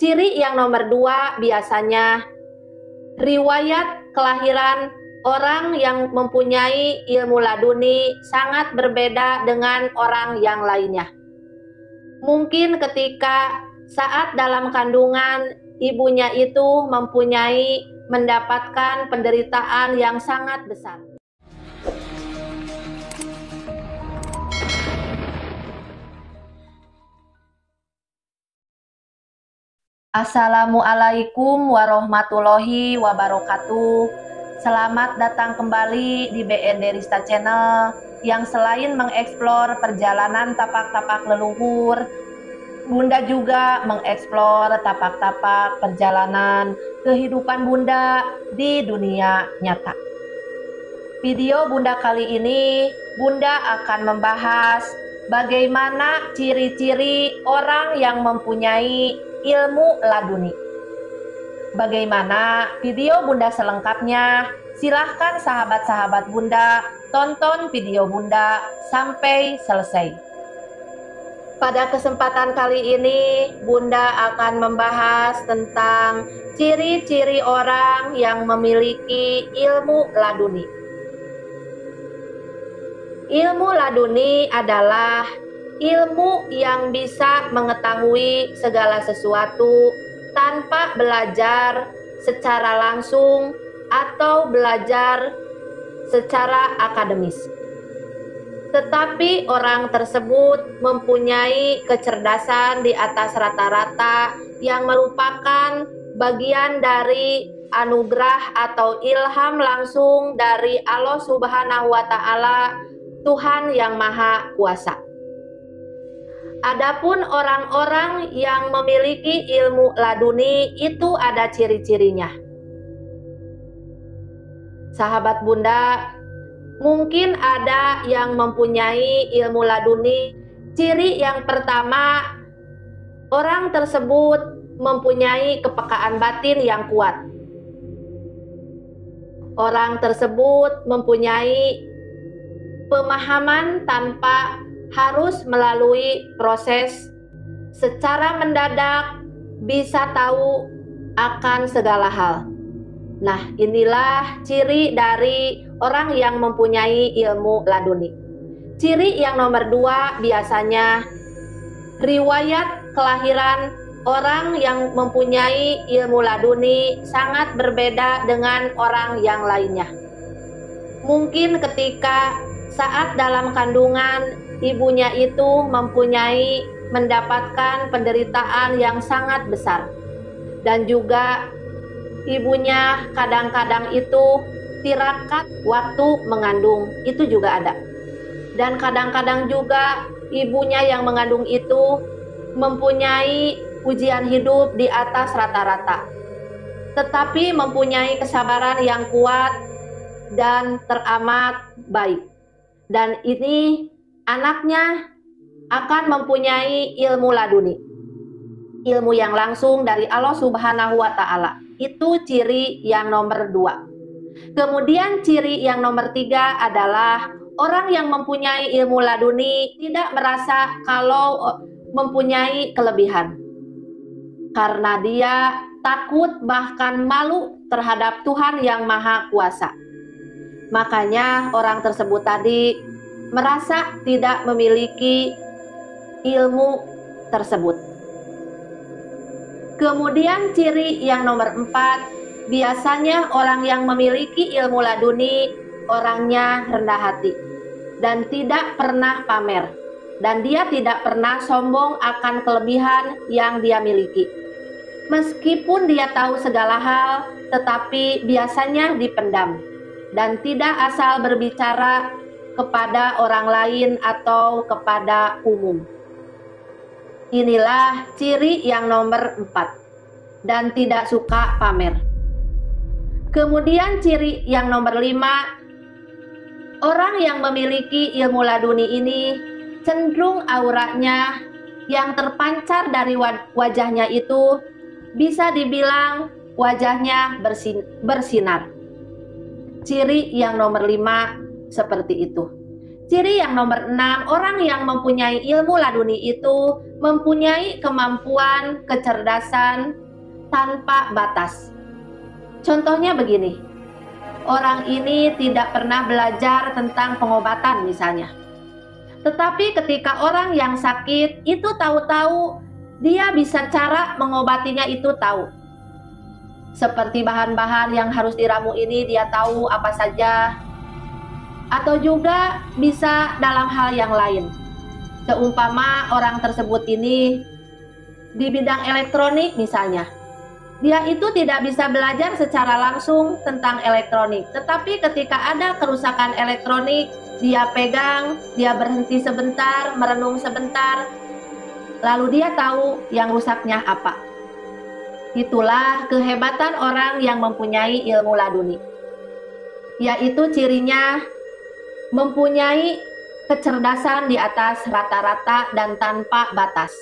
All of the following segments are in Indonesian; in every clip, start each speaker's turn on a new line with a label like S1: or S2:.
S1: Ciri yang nomor 2 biasanya riwayat kelahiran orang yang mempunyai ilmu laduni sangat berbeda dengan orang yang lainnya. Mungkin ketika saat dalam kandungan ibunya itu mendapatkan penderitaan yang sangat besar. Assalamualaikum warahmatullahi wabarakatuh. Selamat datang kembali di BND Rista Channel yang selain mengeksplor perjalanan tapak-tapak leluhur, Bunda juga mengeksplor tapak-tapak perjalanan kehidupan Bunda di dunia nyata. Video Bunda kali ini, Bunda akan membahas bagaimana ciri-ciri orang yang mempunyai ilmu laduni. Bagaimana video Bunda selengkapnya? Silahkan sahabat-sahabat Bunda tonton video Bunda sampai selesai. Pada kesempatan kali ini, Bunda akan membahas tentang ciri-ciri orang yang memiliki ilmu laduni. Ilmu laduni adalah ilmu yang bisa mengetahui segala sesuatu tanpa belajar secara langsung atau belajar secara akademis. Tetapi orang tersebut mempunyai kecerdasan di atas rata-rata yang merupakan bagian dari anugerah atau ilham langsung dari Allah Subhanahu wa Ta'ala, Tuhan yang Maha Kuasa. Adapun orang-orang yang memiliki ilmu laduni itu ada ciri-cirinya. Sahabat Bunda, mungkin ada yang mempunyai ilmu laduni. Ciri yang pertama, orang tersebut mempunyai kepekaan batin yang kuat. Orang tersebut mempunyai pemahaman tanpa harus melalui proses, secara mendadak bisa tahu akan segala hal. Nah, inilah ciri dari orang yang mempunyai ilmu laduni. Ciri yang nomor 2 biasanya riwayat kelahiran orang yang mempunyai ilmu laduni sangat berbeda dengan orang yang lainnya. Mungkin ketika saat dalam kandungan ibunya itu mendapatkan penderitaan yang sangat besar, dan juga ibunya kadang-kadang itu tirakat waktu mengandung, itu juga ada. Dan kadang-kadang juga ibunya yang mengandung itu mempunyai ujian hidup di atas rata-rata, tetapi mempunyai kesabaran yang kuat dan teramat baik. Dan ini anaknya akan mempunyai ilmu laduni, ilmu yang langsung dari Allah Subhanahu wa Ta'ala. Itu ciri yang nomor 2. Kemudian ciri yang nomor 3 adalah orang yang mempunyai ilmu laduni tidak merasa kalau mempunyai kelebihan, karena dia takut bahkan malu terhadap Tuhan yang Maha Kuasa. Makanya orang tersebut tadi merasa tidak memiliki ilmu tersebut. Kemudian ciri yang nomor 4, biasanya orang yang memiliki ilmu laduni orangnya rendah hati dan tidak pernah pamer, dan dia tidak pernah sombong akan kelebihan yang dia miliki. Meskipun dia tahu segala hal, tetapi biasanya dipendam dan tidak asal berbicara kepada orang lain atau kepada umum. Inilah ciri yang nomor 4, dan tidak suka pamer. Kemudian ciri yang nomor 5, orang yang memiliki ilmu laduni ini cenderung auranya yang terpancar dari wajahnya itu bisa dibilang wajahnya bersinar. Ciri yang nomor 5 seperti itu. Ciri yang nomor 6, orang yang mempunyai ilmu laduni itu mempunyai kemampuan kecerdasan tanpa batas. Contohnya begini, orang ini tidak pernah belajar tentang pengobatan misalnya. Tetapi ketika orang yang sakit itu tahu-tahu dia bisa cara mengobatinya itu tahu. Seperti bahan-bahan yang harus diramu ini dia tahu apa saja. Atau juga bisa dalam hal yang lain. Seumpama orang tersebut ini di bidang elektronik misalnya. Dia itu tidak bisa belajar secara langsung tentang elektronik. Tetapi ketika ada kerusakan elektronik, dia pegang, dia berhenti sebentar, merenung sebentar, lalu dia tahu yang rusaknya apa. Itulah kehebatan orang yang mempunyai ilmu laduni. Yaitu cirinya mempunyai kecerdasan di atas rata-rata dan tanpa batas.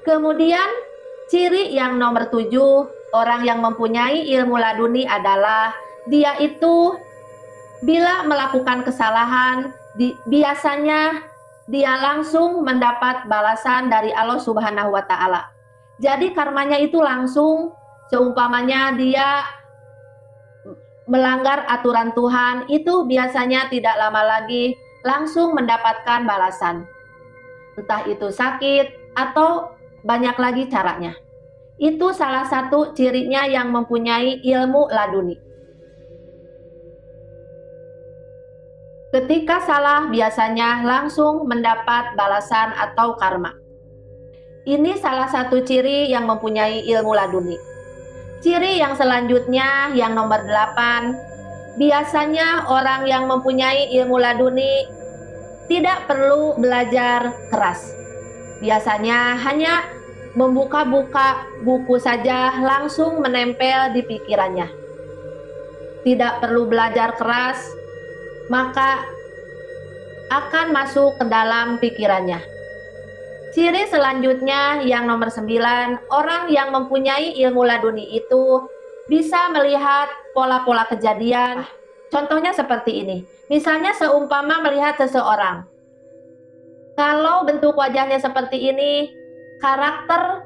S1: Kemudian ciri yang nomor 7, orang yang mempunyai ilmu laduni adalah dia itu bila melakukan kesalahan, biasanya dia langsung mendapat balasan dari Allah Subhanahu wa Ta'ala. Jadi karmanya itu langsung, seumpamanya dia melanggar aturan Tuhan, itu biasanya tidak lama lagi langsung mendapatkan balasan. Entah itu sakit atau banyak lagi caranya. Itu salah satu cirinya yang mempunyai ilmu laduni. Ketika salah biasanya langsung mendapat balasan atau karma. Ini salah satu ciri yang mempunyai ilmu laduni. Ciri yang selanjutnya yang nomor 8, biasanya orang yang mempunyai ilmu laduni tidak perlu belajar keras. Biasanya hanya membuka-buka buku saja langsung menempel di pikirannya. Tidak perlu belajar keras, maka akan masuk ke dalam pikirannya. Ciri selanjutnya yang nomor 9, orang yang mempunyai ilmu laduni itu bisa melihat pola-pola kejadian. Contohnya seperti ini. Misalnya seumpama melihat seseorang. Kalau bentuk wajahnya seperti ini, karakter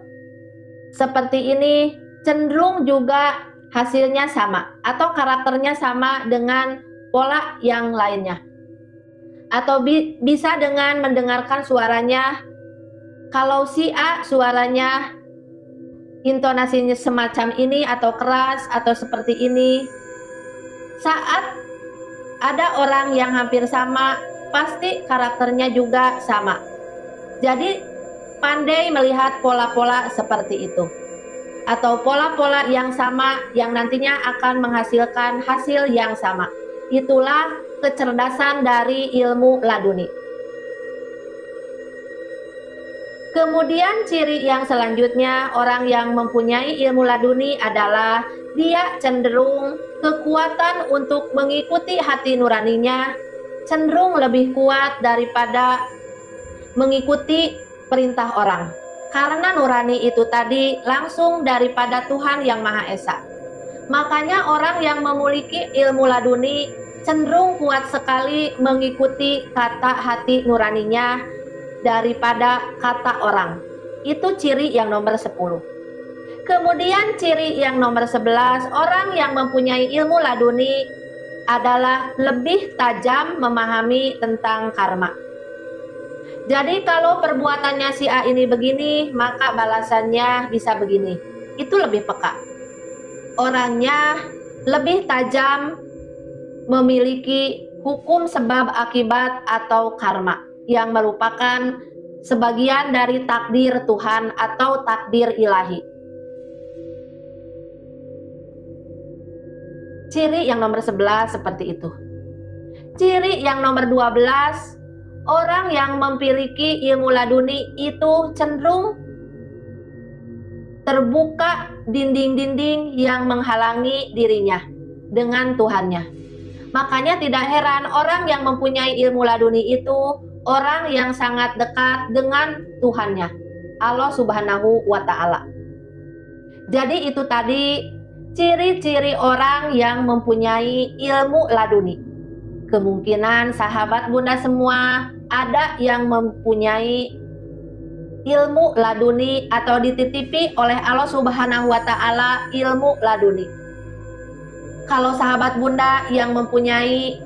S1: seperti ini, cenderung juga hasilnya sama atau karakternya sama dengan pola yang lainnya. Atau bisa dengan mendengarkan suaranya. Kalau si A suaranya intonasinya semacam ini atau keras atau seperti ini, saat ada orang yang hampir sama, pasti karakternya juga sama. Jadi pandai melihat pola-pola seperti itu atau pola-pola yang sama yang nantinya akan menghasilkan hasil yang sama. Itulah kecerdasan dari ilmu laduni. Kemudian ciri yang selanjutnya orang yang mempunyai ilmu laduni adalah dia cenderung kekuatan untuk mengikuti hati nuraninya cenderung lebih kuat daripada mengikuti perintah orang. Karena nurani itu tadi langsung daripada Tuhan Yang Maha Esa. Makanya orang yang memiliki ilmu laduni cenderung kuat sekali mengikuti kata hati nuraninya daripada kata orang. Itu ciri yang nomor 10. Kemudian ciri yang nomor 11, orang yang mempunyai ilmu laduni adalah lebih tajam memahami tentang karma. Jadi kalau perbuatannya si A ini begini, maka balasannya bisa begini. Itu lebih peka. Orangnya lebih tajam memiliki hukum sebab akibat atau karma, yang merupakan sebagian dari takdir Tuhan atau takdir ilahi. Ciri yang nomor 11 seperti itu. Ciri yang nomor 12, orang yang memiliki ilmu laduni itu cenderung terbuka dinding-dinding yang menghalangi dirinya dengan Tuhannya. Makanya tidak heran orang yang mempunyai ilmu laduni itu orang yang sangat dekat dengan Tuhannya, Allah Subhanahu wa Ta'ala. Jadi itu tadi ciri-ciri orang yang mempunyai ilmu laduni. Kemungkinan sahabat Bunda semua ada yang mempunyai ilmu laduni atau dititipi oleh Allah Subhanahu wa Ta'ala ilmu laduni. Kalau sahabat Bunda yang mempunyai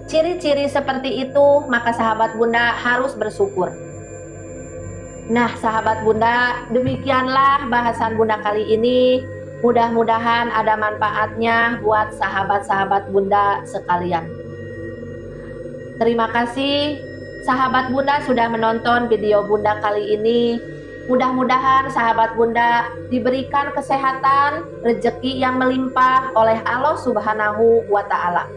S1: ciri-ciri seperti itu, maka sahabat Bunda harus bersyukur. Nah, sahabat Bunda, demikianlah bahasan Bunda kali ini. Mudah-mudahan ada manfaatnya buat sahabat-sahabat Bunda sekalian. Terima kasih sahabat Bunda sudah menonton video Bunda kali ini. Mudah-mudahan sahabat Bunda diberikan kesehatan, rezeki yang melimpah oleh Allah Subhanahu wa Ta'ala.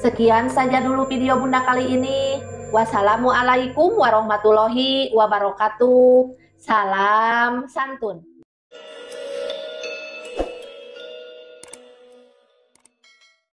S1: Sekian saja dulu video Bunda kali ini. Wassalamualaikum warahmatullahi wabarakatuh. Salam santun.